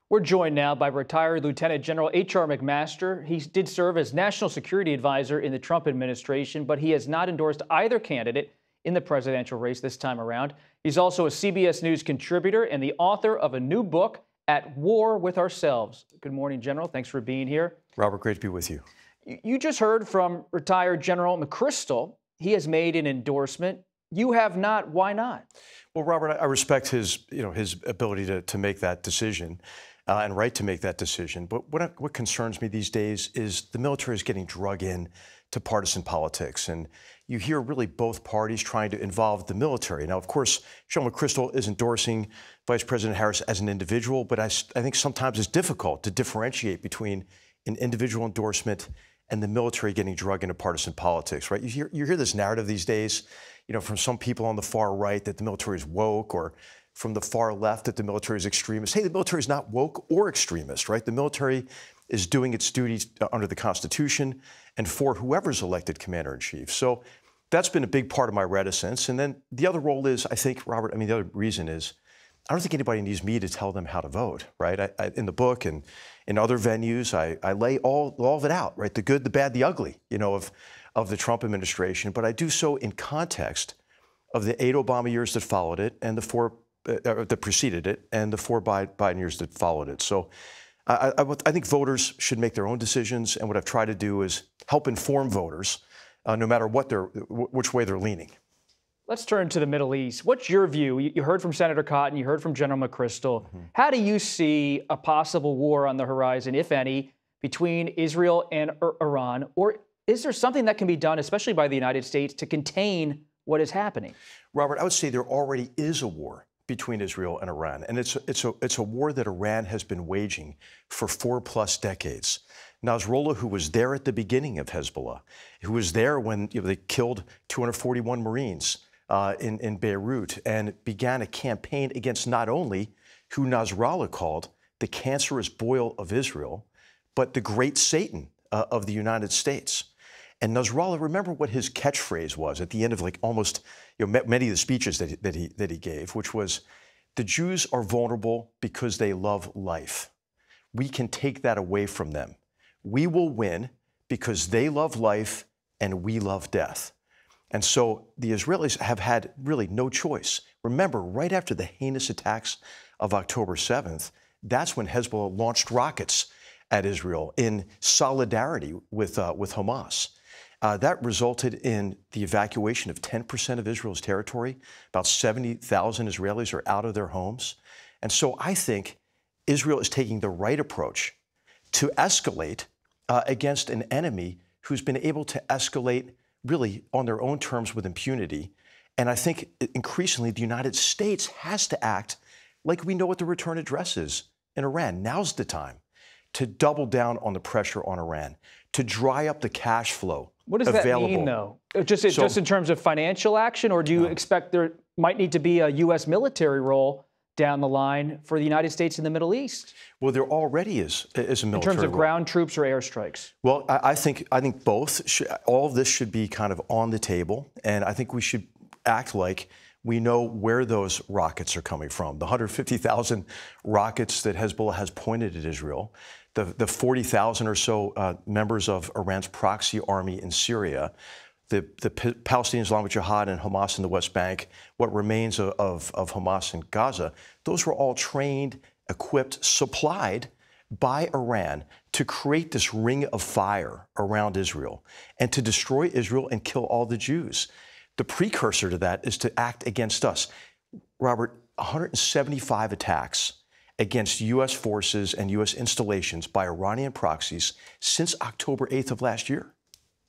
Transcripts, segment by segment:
We're joined now by retired Lieutenant General H.R. McMaster. He did serve as National Security Advisor in the Trump administration, but he has not endorsed either candidate in the presidential race this time around. He's also a CBS News contributor and the author of a new book, At War with Ourselves. Good morning, General. Thanks for being here. Robert, great to be with you. You just heard from retired General McChrystal. He has made an endorsement. You have not. Why not? Well, Robert, I respect his ability to make that decision and right to make that decision. But what concerns me these days is the military is getting drug in to partisan politics. And you hear really both parties trying to involve the military. Now, of course, General McChrystal is endorsing Vice President Harris as an individual, but I think sometimes it's difficult to differentiate between an individual endorsement and the military getting drug into partisan politics, right? You hear this narrative these days, from some people on the far right that the military is woke, or from the far left that the military is extremist. Hey, the military is not woke or extremist, right? The military is doing its duties under the Constitution and for whoever's elected commander-in-chief. So that's been a big part of my reticence. And then the other role is, I think, Robert, the other reason is, I don't think anybody needs me to tell them how to vote, right? In the book and in other venues, I lay all of it out, right? The good, the bad, the ugly, of the Trump administration. But I do so in context of the 8 Obama years that followed it and the 4 that preceded it and the 4 Biden years that followed it. So I think voters should make their own decisions. And what I've tried to do is help inform voters, no matter which way they're leaning. Let's turn to the Middle East. What's your view? You heard from Senator Cotton, you heard from General McChrystal. Mm-hmm. How do you see a possible war on the horizon, if any, between Israel and Iran? Or is there something that can be done, especially by the United States, to contain what is happening? Robert, I would say there already is a war between Israel and Iran. And it's a war that Iran has been waging for 4+ decades. Nasrallah, who was there at the beginning of Hezbollah, who was there when they killed 241 Marines in Beirut and began a campaign against not only who Nasrallah called the cancerous boil of Israel, but the great Satan of the United States. And Nasrallah, remember what his catchphrase was at the end of almost many of the speeches that he gave, which was, "The Jews are vulnerable because they love life. We can take that away from them. We will win because they love life and we love death." And so the Israelis have had really no choice. Remember, right after the heinous attacks of October 7th, that's when Hezbollah launched rockets at Israel in solidarity with Hamas. That resulted in the evacuation of 10% of Israel's territory. About 70,000 Israelis are out of their homes. And so I think Israel is taking the right approach to escalate against an enemy who's been able to escalate really on their own terms with impunity. And I think increasingly the United States has to act like we know what the return address is in Iran. Now's the time to double down on the pressure on Iran, to dry up the cash flow. What does that mean, though? Just in terms of financial action, or do you expect there might need to be a U.S. military role down the line for the United States in the Middle East? Well, there already is a military role. In terms of ground troops or airstrikes? Well, I think both. All of this should be kind of on the table, and I think we should act like we know where those rockets are coming from. The 150,000 rockets that Hezbollah has pointed at Israel, the 40,000 or so members of Iran's proxy army in Syria, the Palestinian Islamic Jihad and Hamas in the West Bank, what remains of Hamas in Gaza, those were all trained, equipped, supplied by Iran to create this ring of fire around Israel and to destroy Israel and kill all the Jews. The precursor to that is to act against us. Robert, 175 attacks against U.S. forces and U.S. installations by Iranian proxies since October 8th of last year.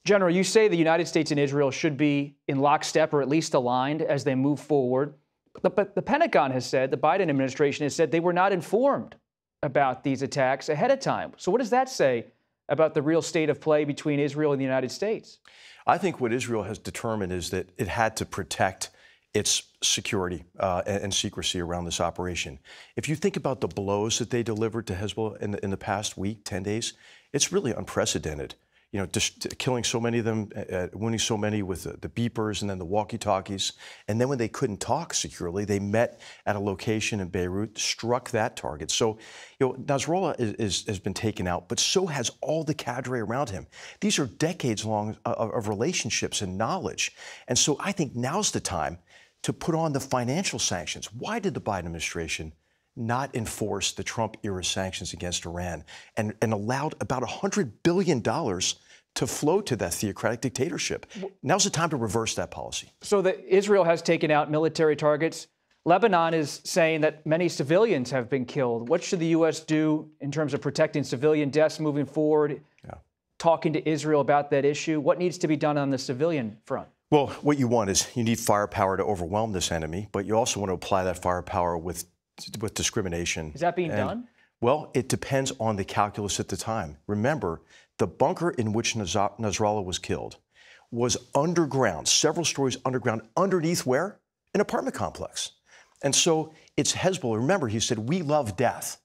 General, you say the United States and Israel should be in lockstep or at least aligned as they move forward. But the Pentagon has said, the Biden administration has said they were not informed about these attacks ahead of time. So what does that say about the real state of play between Israel and the United States? I think what Israel has determined is that it had to protect its security and secrecy around this operation. If you think about the blows that they delivered to Hezbollah in the past week, 10 days, it's really unprecedented. just killing so many of them, wounding so many with the beepers and then the walkie-talkies. And then when they couldn't talk securely, they met at a location in Beirut, struck that target. So, Nasrallah has been taken out, but so has all the cadre around him. These are decades long of relationships and knowledge. And so I think now's the time to put on the financial sanctions. Why did the Biden administration not enforce the Trump-era sanctions against Iran and allowed about $100 billion to flow to that theocratic dictatorship? Now's the time to reverse that policy. So Israel has taken out military targets. Lebanon is saying that many civilians have been killed. What should the U.S. do in terms of protecting civilian deaths moving forward? Yeah. Talking to Israel about that issue? What needs to be done on the civilian front? Well, what you want is you need firepower to overwhelm this enemy, but you also want to apply that firepower with discrimination. Is that being done? Well, it depends on the calculus at the time. Remember, the bunker in which Nasrallah was killed was underground, several stories underground, underneath where? An apartment complex. And so it's Hezbollah. Remember, he said, we love death.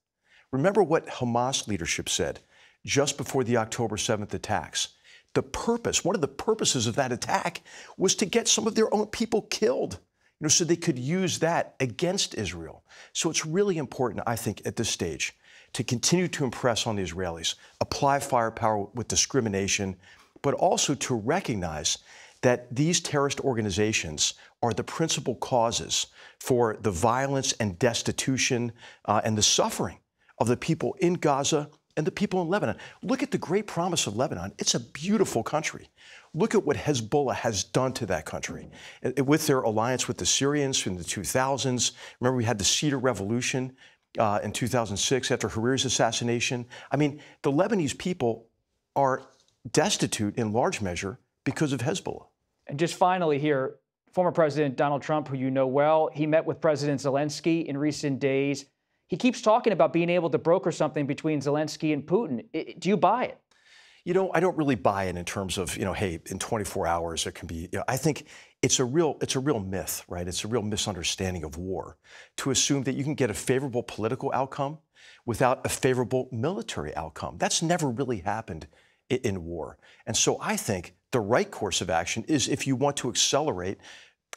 Remember what Hamas leadership said just before the October 7th attacks. The purpose, one of the purposes of that attack was to get some of their own people killed, so they could use that against Israel. So it's really important, I think, at this stage, to continue to impress on the Israelis, apply firepower with discrimination, but also to recognize that these terrorist organizations are the principal causes for the violence and destitution and the suffering of the people in Gaza and the people in Lebanon. Look at the great promise of Lebanon. It's a beautiful country. Look at what Hezbollah has done to that country with their alliance with the Syrians in the 2000s. Remember, we had the Cedar Revolution in 2006 after Hariri's assassination. I mean, the Lebanese people are destitute in large measure because of Hezbollah. And just finally here, former President Donald Trump, who you know well, he met with President Zelensky in recent days. He keeps talking about being able to broker something between Zelensky and Putin. Do you buy it? I don't really buy it in terms of, hey, in 24 hours it can be. I think it's a real myth, right? It's a real misunderstanding of war to assume that you can get a favorable political outcome without a favorable military outcome. That's never really happened in war. And so I think the right course of action is, if you want to accelerate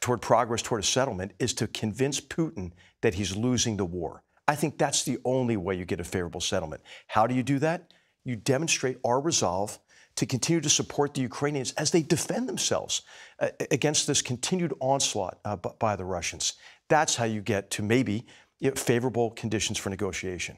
toward progress toward a settlement, is to convince Putin that he's losing the war. I think that's the only way you get a favorable settlement. How do you do that? You demonstrate our resolve to continue to support the Ukrainians as they defend themselves against this continued onslaught by the Russians. That's how you get to maybe favorable conditions for negotiation.